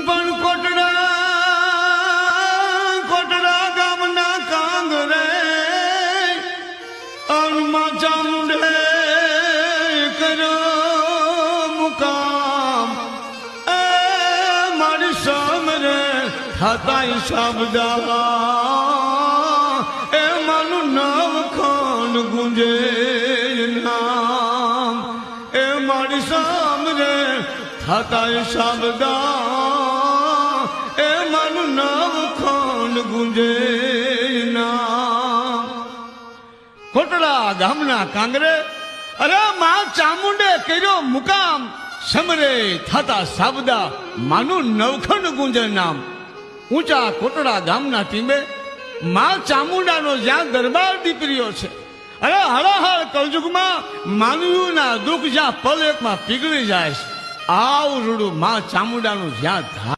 પણ કોટડા ગામના કાંગરે અણમાં ચામુંડે કર્યો મુકામ એ મારી સામરે થતા શબ્દા એ માનું નવખંડ ગુંજે નામ એ મારી સામરે થતા શબ્દા એ માનું નવખંડ ગુંજે નામ કોટડા ગામના કાંગરે અરે માં ચામુંડે કર્યો મુકામ સમરે થતા સાબદા માનું નવખંડ ગુંજે નામ ઊંચા કોટડા ગામના ટીમે માં ચામુંડાનો જ્યાં દરબાર દીકરીઓ છે અરે હળહળ કળજુગમાં માનવીઓના દુઃખ જ્યાં પલ એકમાં પીગળી જાય છે આવ રૂડું માં ચામુંડાનું જ્યાં